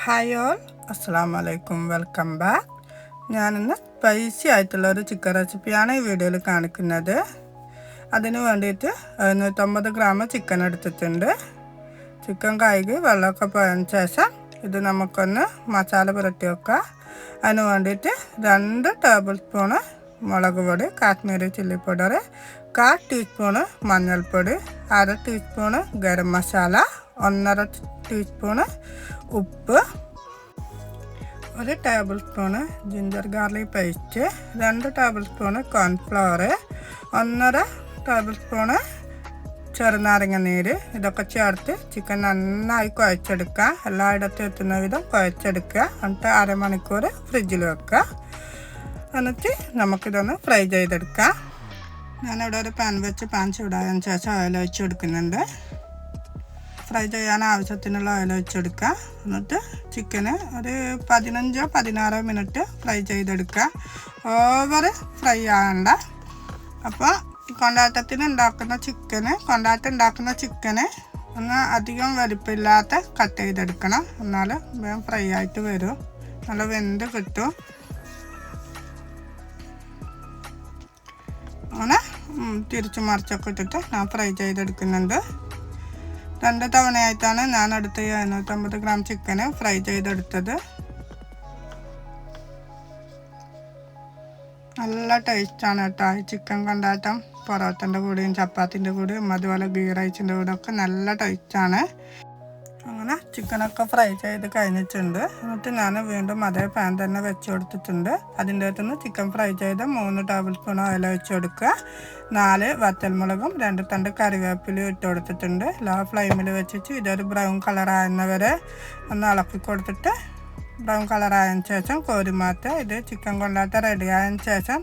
Hi all, അസ്സലാമു അലൈക്കും. Welcome back. ഞാനിന്ന് സ്പൈസി ആയിട്ടുള്ളൊരു ചിക്കൻ റെസിപ്പിയാണ് ഈ വീഡിയോയിൽ കാണിക്കുന്നത്. അതിന് വേണ്ടിയിട്ട് 150 ഗ്രാം ചിക്കൻ എടുത്തിട്ടുണ്ട്. ചിക്കൻ കഴുകി വെള്ളമൊക്കെ പോയതിന് ശേഷം ഇത് നമുക്കൊന്ന് മസാല പുരട്ടി വെക്കാം. അതിന് വേണ്ടിയിട്ട് 2 ടേബിൾ സ്പൂണ് മുളക് പൊടി, കാശ്മീരി ചില്ലി പൗഡർ, 1/4 ടീസ്പൂണ് മഞ്ഞൾപ്പൊടി, 1/2 ടീസ്പൂണ് ഗരം മസാല, 1.5 ടീസ്പൂണ് ഉപ്പ്, 1 table spoon ginger garlic paste, 2 table spoon cornflour, 1.5 table spoon ചെറുനാരങ്ങ നീര്. ഇതൊക്കെ ചേർത്ത് ചിക്കൻ നന്നായി കുഴച്ചെടുക്കുക. എല്ലായിടത്തും എത്തുന്ന വിധം കുഴച്ചെടുക്കുക. എന്നിട്ട് അരമണിക്കൂർ ഫ്രിഡ്ജിൽ വെക്കുക. എന്നിട്ട് നമുക്കിതൊന്ന് ഫ്രൈ ചെയ്തെടുക്കാം. ഞാനിവിടെ ഒരു പാൻ വെച്ച് പാൻ ചൂടായതിന് ശേഷം ഓയിൽ ഒഴിച്ച് കൊടുക്കുന്നുണ്ട്. ഫ്രൈ ചെയ്യാൻ ആവശ്യത്തിനുള്ള ഓയിൽ ഒഴിച്ചെടുക്കുക. എന്നിട്ട് ചിക്കന് ഒരു 15-16 മിനിറ്റ് ഫ്രൈ ചെയ്തെടുക്കുക. ഓവർ ഫ്രൈ ആകണ്ട. അപ്പോൾ കൊണ്ടാട്ടത്തിന് ഉണ്ടാക്കുന്ന ചിക്കന് ഒന്ന് അധികം വലിപ്പമില്ലാത്ത കട്ട് ചെയ്തെടുക്കണം. എന്നാൽ വേഗം ഫ്രൈ ആയിട്ട് വരും, നല്ല വെന്ത് കിട്ടും. അങ്ങനെ തിരിച്ചു മറിച്ചൊക്കെ ഇട്ടിട്ട് ഞാൻ ഫ്രൈ ചെയ്തെടുക്കുന്നുണ്ട്. 2 തവണയായിട്ടാണ് ഞാൻ അടുത്ത 150 ഗ്രാം ചിക്കന് ഫ്രൈ ചെയ്തെടുത്തത്. നല്ല ടേസ്റ്റാണ് കേട്ടോ ഈ ചിക്കൻ കൊണ്ടാട്ടം. പൊറോട്ടൻ്റെ കൂടെയും ചപ്പാത്തിൻ്റെ കൂടെയും അതുപോലെ ഗീ റൈസിൻ്റെ കൂടെ ഒക്കെ നല്ല ടേസ്റ്റാണ്. അങ്ങനെ ചിക്കനൊക്കെ ഫ്രൈ ചെയ്ത് കഴിഞ്ഞിട്ടുണ്ട്. എന്നിട്ട് ഞാൻ വീണ്ടും അതേ പാൻ തന്നെ വെച്ച് കൊടുത്തിട്ടുണ്ട്. അതിൻ്റെ അകത്തുനിന്ന് ചിക്കൻ ഫ്രൈ ചെയ്ത് 3 ടേബിൾ സ്പൂൺ ഓയിൽ വെച്ച് കൊടുക്കുക. 4 വറ്റൽമുളകും 2 തണ്ട് കറിവേപ്പിലയും ഇട്ട് കൊടുത്തിട്ടുണ്ട്. ലോ ഫ്ലെയിമിൽ വെച്ചിട്ട് ഇതൊരു ബ്രൗൺ കളറാകുന്നവരെ ഒന്ന് ഇളക്കി കൊടുത്തിട്ട് ബ്രൗൺ കളറായതിന് ശേഷം കോരി മാറ്റുക. ഇത് ചിക്കൻ കൊണ്ടാട്ടം റെഡി ആയതിന് ശേഷം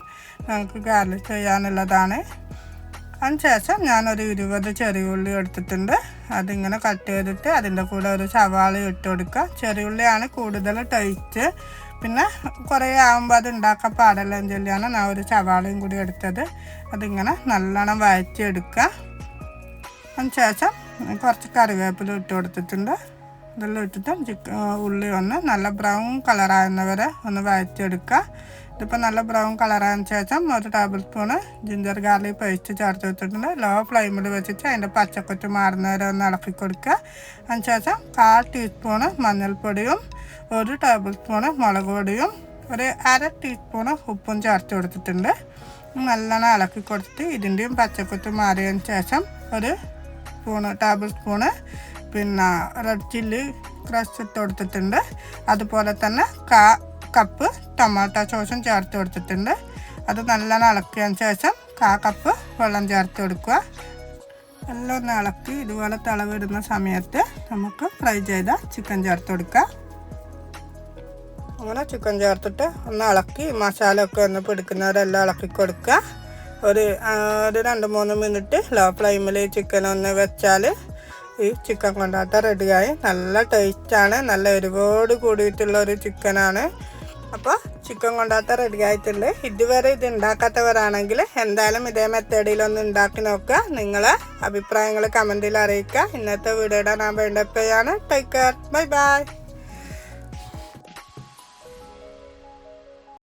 നമുക്ക് ഗാർലിക് ചെയ്യാനുള്ളതാണ്. അതിന് ശേഷം ഞാനൊരു 20 ചെറിയ ഉള്ളി എടുത്തിട്ടുണ്ട്. അതിങ്ങനെ കട്ട് ചെയ്തിട്ട് അതിൻ്റെ കൂടെ ഒരു സവാള ഇട്ട് കൊടുക്കുക. ചെറിയ ഉള്ളിയാണ് കൂടുതൽ ടേസ്റ്റ്. പിന്നെ കുറേ ആകുമ്പോൾ അത് ഉണ്ടാക്കാൻ പാടില്ല ചൊല്ലിയാണ് ഞാൻ ഒരു സവാളയും കൂടി എടുത്തത്. അതിങ്ങനെ നല്ലോണം വഴറ്റിയെടുക്കുക. അതിന് ശേഷം കുറച്ച് കറിവേപ്പില ഇട്ട് കൊടുത്തിട്ടുണ്ട്. ഇതെല്ലാം ഇട്ടിട്ട് ഉള്ളി ഒന്ന് നല്ല ബ്രൗൺ കളറാകുന്നവരെ ഒന്ന് വഴറ്റിയെടുക്കുക. ഇതിപ്പോൾ നല്ല ബ്രൗൺ കളറായതിന് ശേഷം 1 table spoon ginger garlic paste ചേർത്ത് വെച്ചിട്ടുണ്ട്. ലോ ഫ്ലെയിമിൽ വെച്ചിട്ട് അതിൻ്റെ പച്ചക്കുത്ത് മാറുന്നവരെ ഒന്ന് ഇളക്കി കൊടുക്കുക. അതിന് ശേഷം 1/4 ടീസ്പൂണ് മഞ്ഞൾപ്പൊടിയും 1 ടേബിൾ സ്പൂണ് മുളക് പൊടിയും 1/2 ടീസ്പൂണ് ഉപ്പും ചേർത്ത് കൊടുത്തിട്ടുണ്ട്. നല്ലോണം ഇളക്കി കൊടുത്തിട്ട് ഇതിൻ്റെയും പച്ചക്കുത്ത് മാറിയതിന് ശേഷം 1 ടേബിൾ സ്പൂണ് പിന്നെ റെഡ് ചില്ലി ക്രഷ് ഇട്ട് കൊടുത്തിട്ടുണ്ട്. അതുപോലെ തന്നെ 1 കപ്പ് ടൊമാറ്റോ സോസും ചേർത്ത് കൊടുത്തിട്ടുണ്ട്. അത് നല്ലോണം ഇളക്കിയതിന് ശേഷം 1 കപ്പ് വെള്ളം ചേർത്ത് കൊടുക്കുക. എല്ലാം ഒന്ന് ഇളക്കി ഇതുപോലെ തിളവിടുന്ന സമയത്ത് നമുക്ക് ഫ്രൈ ചെയ്ത ചിക്കൻ ചേർത്ത് കൊടുക്കുക. അങ്ങനെ ചിക്കൻ ചേർത്തിട്ട് ഒന്ന് ഇളക്കി മസാല ഒക്കെ ഒന്ന് പിടിക്കുന്നവരെല്ലാം ഇളക്കി കൊടുക്കുക. ഒരു 2-3 മിനിറ്റ് ലോ ഫ്ലെയിമിൽ ചിക്കൻ ഒന്ന് വെച്ചാൽ ഈ ചിക്കൻ കൊണ്ടാട്ടം റെഡിയായി. നല്ല ടേസ്റ്റാണ്, നല്ല എരിവോട് കൂടിയിട്ടുള്ളൊരു ചിക്കനാണ്. അപ്പോൾ ചിക്കൻ കൊണ്ടാട്ടം റെഡി ആയിട്ടുണ്ട്. ഇതുവരെ ഇത് ഉണ്ടാക്കാത്തവരാണെങ്കിൽ എന്തായാലും ഇതേ മെത്തേഡിലൊന്ന് ഉണ്ടാക്കി നോക്കുക. നിങ്ങളെ അഭിപ്രായങ്ങൾ കമൻറ്റിൽ അറിയിക്കുക. ഇന്നത്തെ വീഡിയോയുടെ ഞാൻ വേണ്ടപ്പോഴാണ്. Take care, bye by.